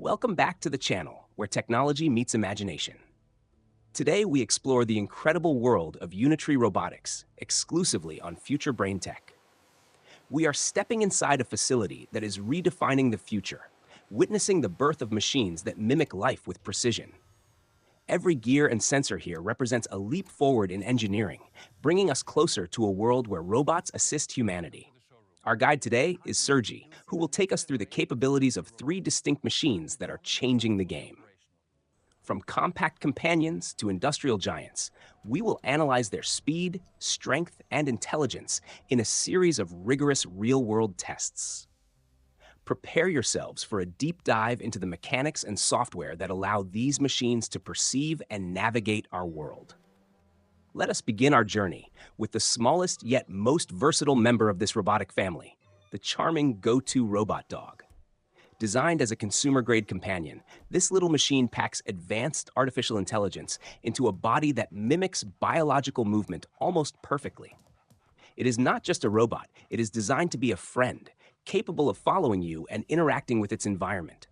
Welcome back to the channel where technology meets imagination. Today we explore the incredible world of unitary robotics exclusively on Future Brain Tech. We are stepping inside a facility that is redefining the future, witnessing the birth of machines that mimic life with precision. Every gear and sensor here represents a leap forward in engineering, bringing us closer to a world where robots assist humanity. Our guide today is Sergi, who will take us through the capabilities of three distinct machines that are changing the game. From compact companions to industrial giants, we will analyze their speed, strength, and intelligence in a series of rigorous real-world tests. Prepare yourselves for a deep dive into the mechanics and software that allow these machines to perceive and navigate our world. Let us begin our journey with the smallest yet most versatile member of this robotic family, the charming Go2 robot dog. Designed as a consumer-grade companion, this little machine packs advanced artificial intelligence into a body that mimics biological movement almost perfectly. It is not just a robot, it is designed to be a friend, capable of following you and interacting with its environment.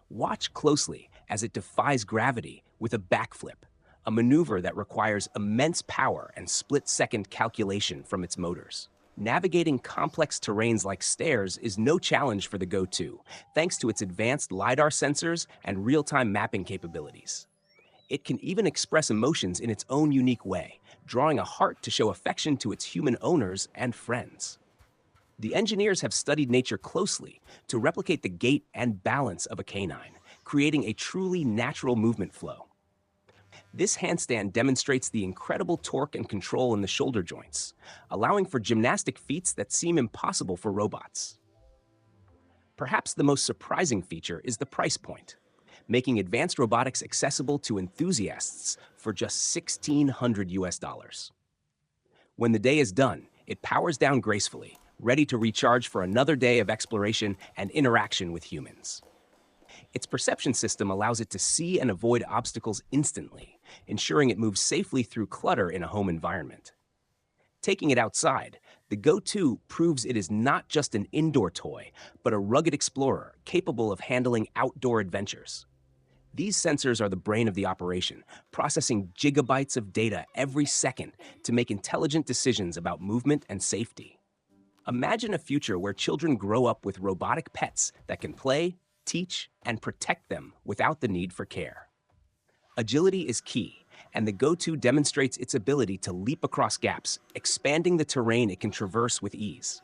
Watch closely as it defies gravity with a backflip, a maneuver that requires immense power and split-second calculation from its motors. Navigating complex terrains like stairs is no challenge for the Go2, thanks to its advanced LiDAR sensors and real-time mapping capabilities. It can even express emotions in its own unique way, drawing a heart to show affection to its human owners and friends. The engineers have studied nature closely to replicate the gait and balance of a canine, creating a truly natural movement flow. This handstand demonstrates the incredible torque and control in the shoulder joints, allowing for gymnastic feats that seem impossible for robots. Perhaps the most surprising feature is the price point, making advanced robotics accessible to enthusiasts for just $1,600. When the day is done, it powers down gracefully, ready to recharge for another day of exploration and interaction with humans. Its perception system allows it to see and avoid obstacles instantly, ensuring it moves safely through clutter in a home environment. Taking it outside, the Go2 proves it is not just an indoor toy, but a rugged explorer capable of handling outdoor adventures. These sensors are the brain of the operation, processing gigabytes of data every second to make intelligent decisions about movement and safety. Imagine a future where children grow up with robotic pets that can play, teach, and protect them without the need for care. Agility is key, and the Go2 demonstrates its ability to leap across gaps, expanding the terrain it can traverse with ease.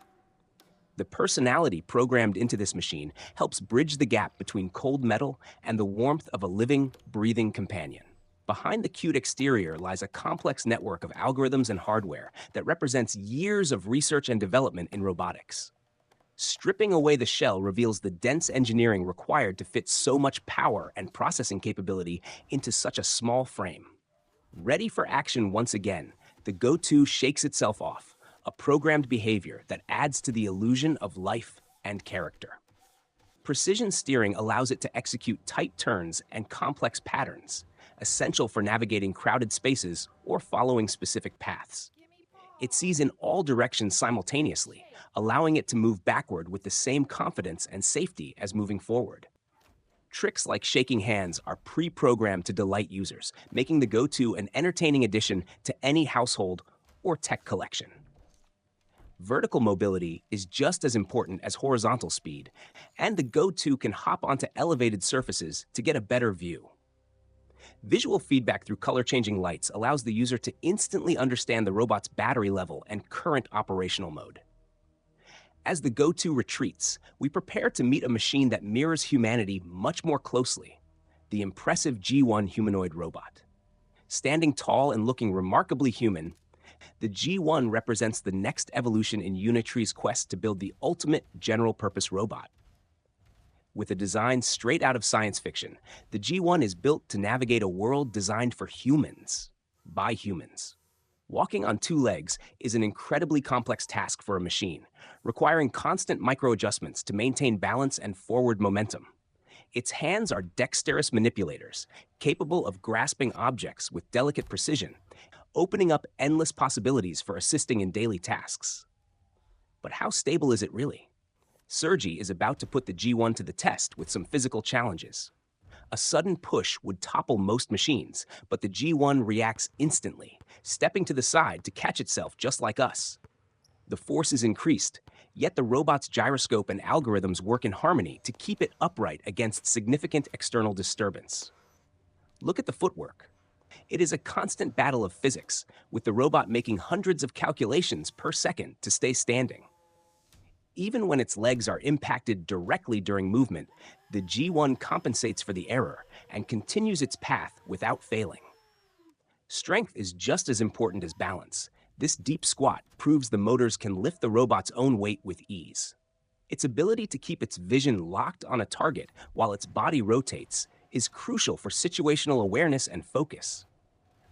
The personality programmed into this machine helps bridge the gap between cold metal and the warmth of a living, breathing companion. Behind the cute exterior lies a complex network of algorithms and hardware that represents years of research and development in robotics. Stripping away the shell reveals the dense engineering required to fit so much power and processing capability into such a small frame. Ready for action once again, the Go2 shakes itself off, a programmed behavior that adds to the illusion of life and character. Precision steering allows it to execute tight turns and complex patterns, essential for navigating crowded spaces or following specific paths. It sees in all directions simultaneously, allowing it to move backward with the same confidence and safety as moving forward. Tricks like shaking hands are pre-programmed to delight users, making the Go2 an entertaining addition to any household or tech collection. Vertical mobility is just as important as horizontal speed, and the Go2 can hop onto elevated surfaces to get a better view. Visual feedback through color-changing lights allows the user to instantly understand the robot's battery level and current operational mode. As the Go2 retreats, we prepare to meet a machine that mirrors humanity much more closely, the impressive G1 humanoid robot. Standing tall and looking remarkably human, the G1 represents the next evolution in Unitrary's quest to build the ultimate general-purpose robot. With a design straight out of science fiction, the G1 is built to navigate a world designed for humans, by humans. Walking on two legs is an incredibly complex task for a machine, requiring constant micro-adjustments to maintain balance and forward momentum. Its hands are dexterous manipulators, capable of grasping objects with delicate precision, opening up endless possibilities for assisting in daily tasks. But how stable is it really? Sergi is about to put the G1 to the test with some physical challenges. A sudden push would topple most machines, but the G1 reacts instantly, stepping to the side to catch itself just like us. The force is increased, yet the robot's gyroscope and algorithms work in harmony to keep it upright against significant external disturbance. Look at the footwork. It is a constant battle of physics, with the robot making hundreds of calculations per second to stay standing. Even when its legs are impacted directly during movement, the G1 compensates for the error and continues its path without failing. Strength is just as important as balance. This deep squat proves the motors can lift the robot's own weight with ease. Its ability to keep its vision locked on a target while its body rotates is crucial for situational awareness and focus.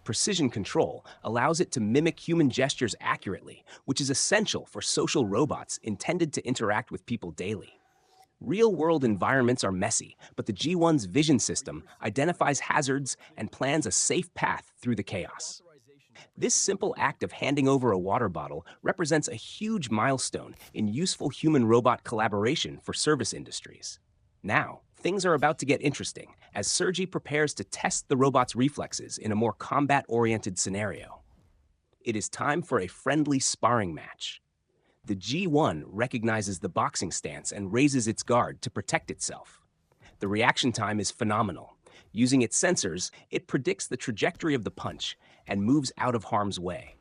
Precision control allows it to mimic human gestures accurately, which is essential for social robots intended to interact with people daily. Real-world environments are messy, but the G1's vision system identifies hazards and plans a safe path through the chaos. This simple act of handing over a water bottle represents a huge milestone in useful human-robot collaboration for service industries. Now, things are about to get interesting as Sergi prepares to test the robot's reflexes in a more combat-oriented scenario. It is time for a friendly sparring match. The G1 recognizes the boxing stance and raises its guard to protect itself. The reaction time is phenomenal. Using its sensors, it predicts the trajectory of the punch and moves out of harm's way.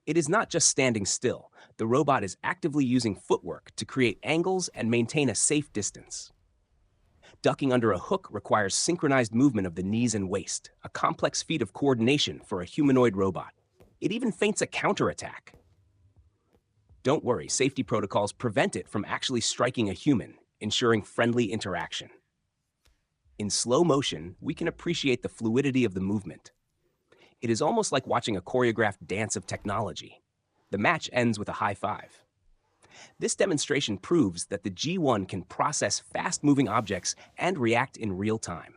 It is not just standing still. The robot is actively using footwork to create angles and maintain a safe distance. Ducking under a hook requires synchronized movement of the knees and waist, a complex feat of coordination for a humanoid robot. It even feints a counterattack. Don't worry, safety protocols prevent it from actually striking a human, ensuring friendly interaction. In slow motion, we can appreciate the fluidity of the movement. It is almost like watching a choreographed dance of technology. The match ends with a high five. This demonstration proves that the G1 can process fast-moving objects and react in real time.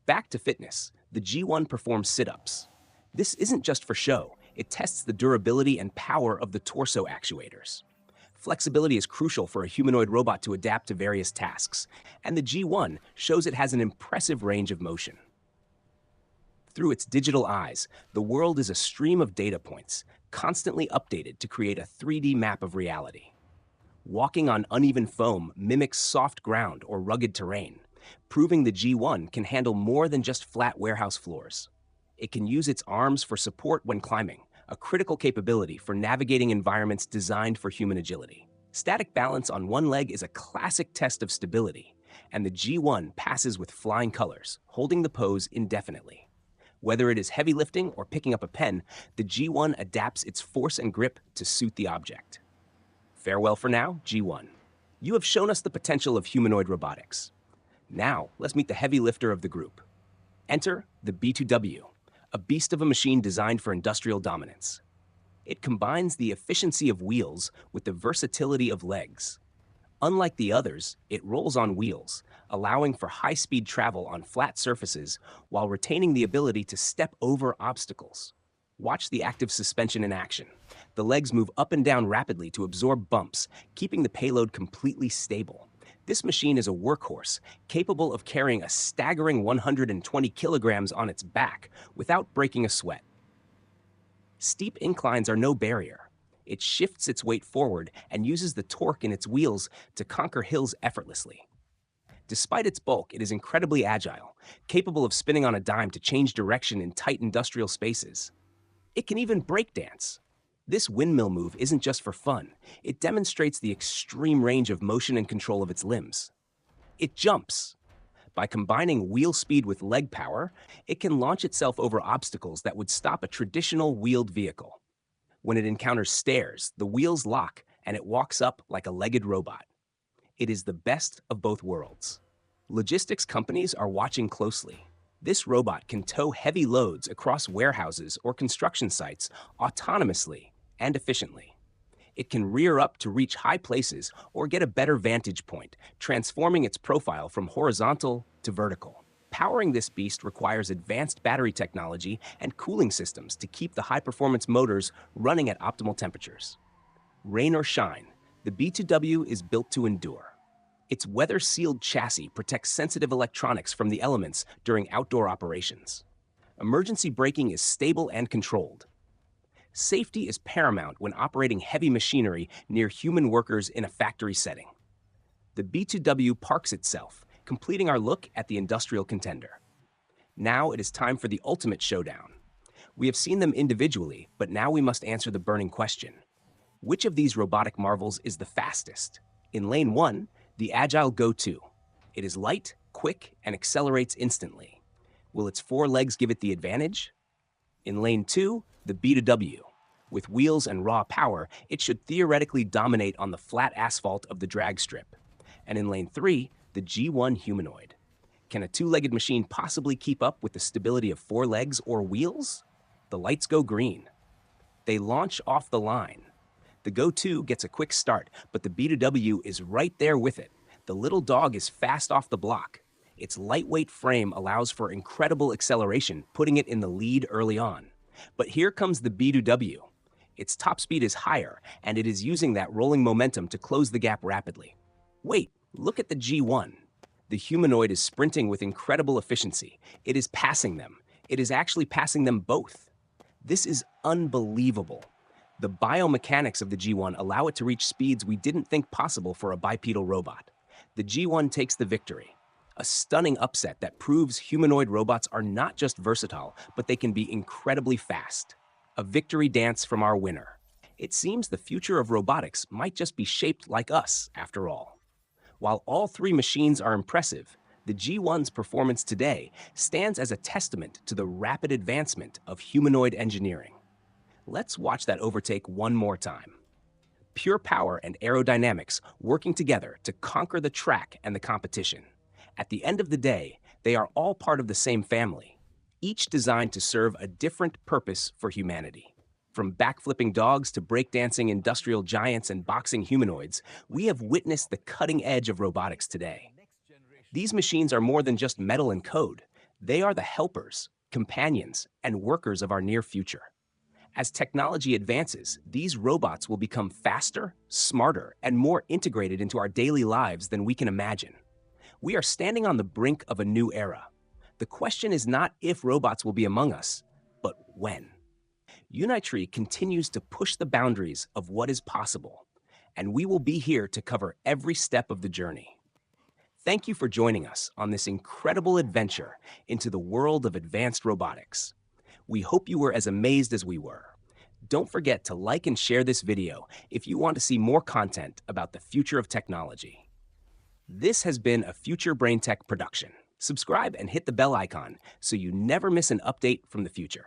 Back to fitness, the G1 performs sit-ups. This isn't just for show, it tests the durability and power of the torso actuators. Flexibility is crucial for a humanoid robot to adapt to various tasks, and the G1 shows it has an impressive range of motion. Through its digital eyes, the world is a stream of data points, constantly updated to create a 3D map of reality. Walking on uneven foam mimics soft ground or rugged terrain, proving the G1 can handle more than just flat warehouse floors. It can use its arms for support when climbing, a critical capability for navigating environments designed for human agility. Static balance on one leg is a classic test of stability, and the G1 passes with flying colors, holding the pose indefinitely. Whether it is heavy lifting or picking up a pen, the G1 adapts its force and grip to suit the object. Farewell for now, G1. You have shown us the potential of humanoid robotics. Now, let's meet the heavy lifter of the group. Enter the B2W, a beast of a machine designed for industrial dominance. It combines the efficiency of wheels with the versatility of legs. Unlike the others, it rolls on wheels, allowing for high-speed travel on flat surfaces while retaining the ability to step over obstacles. Watch the active suspension in action. The legs move up and down rapidly to absorb bumps, keeping the payload completely stable. This machine is a workhorse, capable of carrying a staggering 120 kilograms on its back without breaking a sweat. Steep inclines are no barrier. It shifts its weight forward and uses the torque in its wheels to conquer hills effortlessly. Despite its bulk, it is incredibly agile, capable of spinning on a dime to change direction in tight industrial spaces. It can even breakdance. This windmill move isn't just for fun. It demonstrates the extreme range of motion and control of its limbs. It jumps. By combining wheel speed with leg power, it can launch itself over obstacles that would stop a traditional wheeled vehicle. When it encounters stairs, the wheels lock and it walks up like a legged robot. It is the best of both worlds. Logistics companies are watching closely. This robot can tow heavy loads across warehouses or construction sites autonomously and efficiently. It can rear up to reach high places or get a better vantage point, transforming its profile from horizontal to vertical. Powering this beast requires advanced battery technology and cooling systems to keep the high-performance motors running at optimal temperatures. Rain or shine, the B2W is built to endure. Its weather-sealed chassis protects sensitive electronics from the elements during outdoor operations. Emergency braking is stable and controlled. Safety is paramount when operating heavy machinery near human workers in a factory setting. The B2W parks itself, completing our look at the industrial contender. Now it is time for the ultimate showdown. We have seen them individually, but now we must answer the burning question. Which of these robotic marvels is the fastest? In lane 1, the Agile Go2. It is light, quick, and accelerates instantly. Will its 4 legs give it the advantage? In lane 2, the B2W. With wheels and raw power, it should theoretically dominate on the flat asphalt of the drag strip. And in lane 3, the G1 Humanoid. Can a 2-legged machine possibly keep up with the stability of 4 legs or wheels? The lights go green. They launch off the line. The Go2 gets a quick start, but the B2W is right there with it. The little dog is fast off the block. Its lightweight frame allows for incredible acceleration, putting it in the lead early on. But here comes the B2W. Its top speed is higher, and it is using that rolling momentum to close the gap rapidly. Wait, look at the G1. The humanoid is sprinting with incredible efficiency. It is passing them. It is actually passing them both. This is unbelievable. The biomechanics of the G1 allow it to reach speeds we didn't think possible for a bipedal robot. The G1 takes the victory. A stunning upset that proves humanoid robots are not just versatile, but they can be incredibly fast. A victory dance from our winner. It seems the future of robotics might just be shaped like us, after all. While all 3 machines are impressive, the G1's performance today stands as a testament to the rapid advancement of humanoid engineering. Let's watch that overtake one more time. Pure power and aerodynamics working together to conquer the track and the competition. At the end of the day, they are all part of the same family, each designed to serve a different purpose for humanity. From backflipping dogs to breakdancing industrial giants and boxing humanoids, we have witnessed the cutting edge of robotics today. These machines are more than just metal and code. They are the helpers, companions, and workers of our near future. As technology advances, these robots will become faster, smarter, and more integrated into our daily lives than we can imagine. We are standing on the brink of a new era. The question is not if robots will be among us, but when. Unitree continues to push the boundaries of what is possible, and we will be here to cover every step of the journey. Thank you for joining us on this incredible adventure into the world of advanced robotics. We hope you were as amazed as we were. Don't forget to like and share this video if you want to see more content about the future of technology. This has been a Future Brain Tech production. Subscribe and hit the bell icon so you never miss an update from the future.